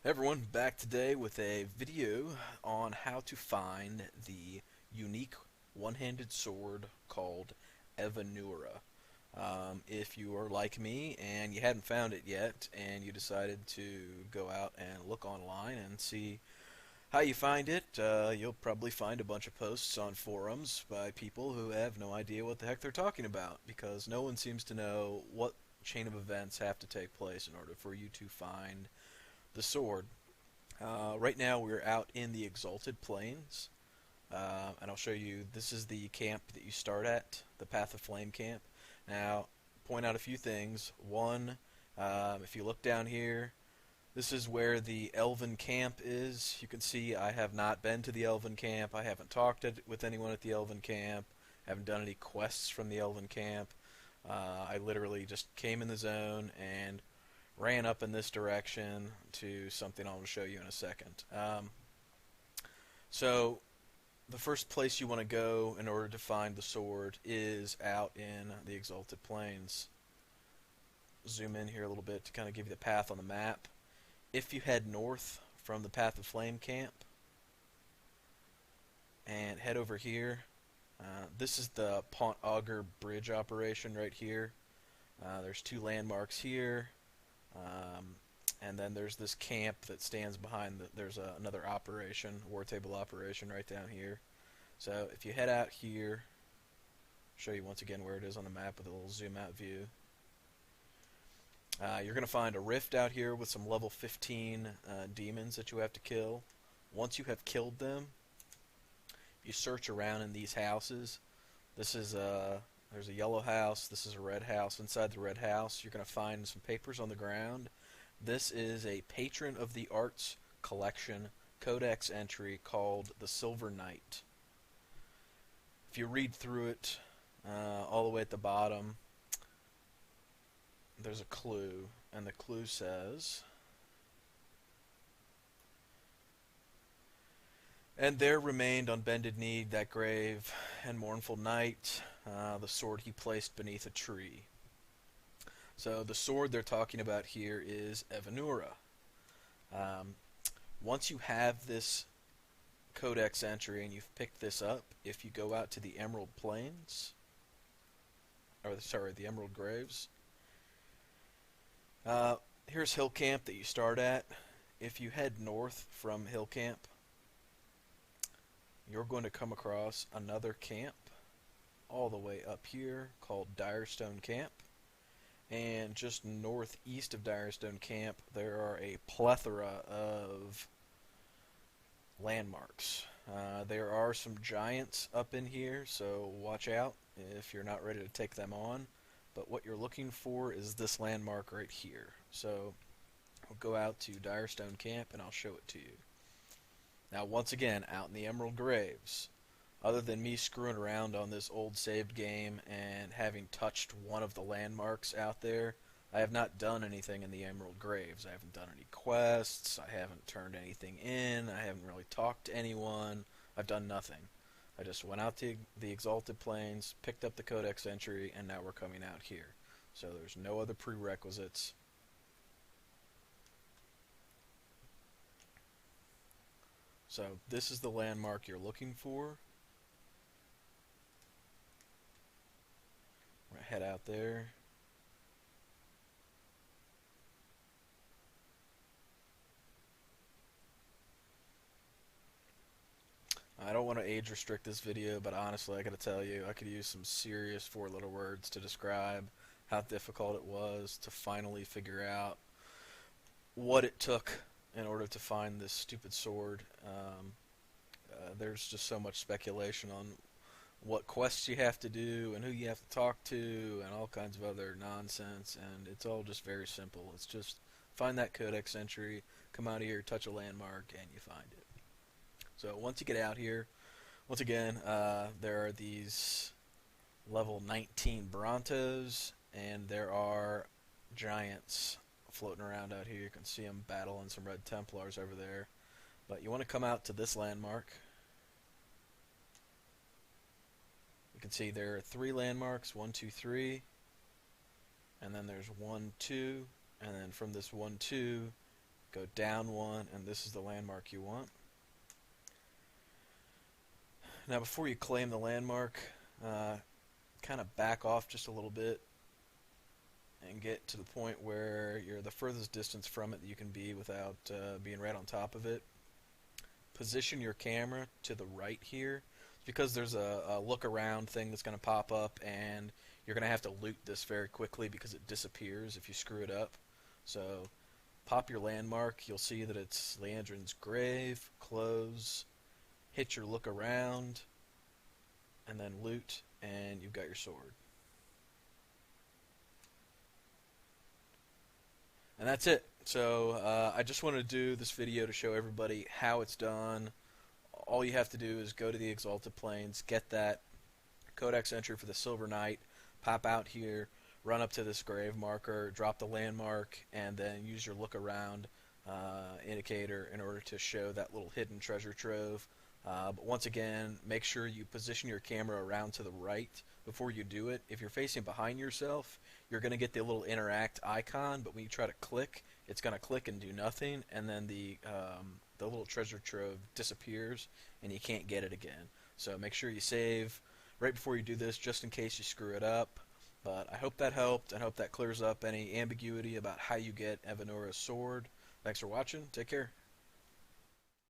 Everyone, back today with a video on how to find the unique one-handed sword called Evanura. If you are like me and you hadn't found it yet and you decided to go out and look online and see how you find it, you'll probably find a bunch of posts on forums by people who have no idea what the heck they're talking about because no one seems to know what chain of events have to take place in order for you to find the sword. Right now we're out in the Exalted Plains, and I'll show you, this is the camp that you start at, the Path of Flame camp. Now, point out a few things. One, if you look down here, this is where the Elven camp is. You can see I have not been to the Elven camp. I haven't talked with anyone at the Elven camp. I haven't done any quests from the Elven camp. I literally just came in the zone and ran up in this direction to something I'll show you in a second. So the first place you want to go in order to find the sword is out in the Exalted Plains. Zoom in here a little bit to kind of give you the path on the map. If you head north from the Path of Flame camp and head over here, this is the Pont Auger Bridge operation right here. There's two landmarks here. And then there's this camp that stands behind there's another operation, war table operation right down here. So if you head out here, I'll show you once again where it is on the map with a little zoom out view. You're going to find a rift out here with some level 15 demons that you have to kill. Once you have killed them, you search around in these houses. This is there's a yellow house, this is a red house. Inside the red house, you're going to find some papers on the ground. This is a Patron of the Arts collection codex entry called the Silver Knight. If you read through it all the way at the bottom, there's a clue, and the clue says, "And there remained on bended knee that grave and mournful knight, the sword he placed beneath a tree." So the sword they're talking about here is Evanura. Once you have this codex entry and you've picked this up, if you go out to the Emerald Plains, or sorry, the Emerald Graves, here's Hill Camp that you start at. If you head north from Hill Camp, you're going to come across another camp all the way up here called Direstone Camp. And just northeast of Direstone Camp, there are a plethora of landmarks. There are some giants up in here, so watch out if you're not ready to take them on. But what you're looking for is this landmark right here. So we'll go out to Direstone Camp and I'll show it to you. Now, once again, out in the Emerald Graves, other than me screwing around on this old saved game and having touched one of the landmarks out there, I have not done anything in the Emerald Graves. I haven't done any quests, I haven't turned anything in, I haven't really talked to anyone, I've done nothing. I just went out to the Exalted Plains, picked up the codex entry, and now we're coming out here. So there's no other prerequisites. So this is the landmark you're looking for. We're going to head out there. I don't want to age restrict this video, but honestly, I gotta tell you, I could use some serious four-letter words to describe how difficult it was to finally figure out what it took in order to find this stupid sword. There's just so much speculation on what quests you have to do and who you have to talk to and all kinds of other nonsense, and it's all just very simple. It's just find that codex entry, come out here, touch a landmark, and you find it. So once you get out here, once again, there are these level 19 Brontos, and there are giants floating around out here. You can see them battling some Red Templars over there. But you want to come out to this landmark. You can see there are 3 landmarks, 1, 2, 3, and then there's 1, 2, and then from this 1, 2, go down one, and this is the landmark you want. Now before you claim the landmark, kind of back off just a little bit and get to the point where you're the furthest distance from it that you can be without being right on top of it. Position your camera to the right here because there's a look around thing that's going to pop up, and you're going to have to loot this very quickly because it disappears if you screw it up. So pop your landmark, you'll see that it's Leandrin's grave, close, hit your look around, and then loot, and you've got your sword. And that's it. So I just wanted to do this video to show everybody how it's done. All you have to do is go to the Exalted Plains, get that codex entry for the Silver Knight, pop out here, run up to this grave marker, drop the landmark, and then use your look around indicator in order to show that little hidden treasure trove. But once again, make sure you position your camera around to the right before you do it. If you're facing behind yourself, you're going to get the little interact icon, but when you try to click, it's going to click and do nothing, and then the little treasure trove disappears, and you can't get it again. So make sure you save right before you do this, just in case you screw it up. But I hope that helped. I hope that clears up any ambiguity about how you get Evanura's sword. Thanks for watching. Take care.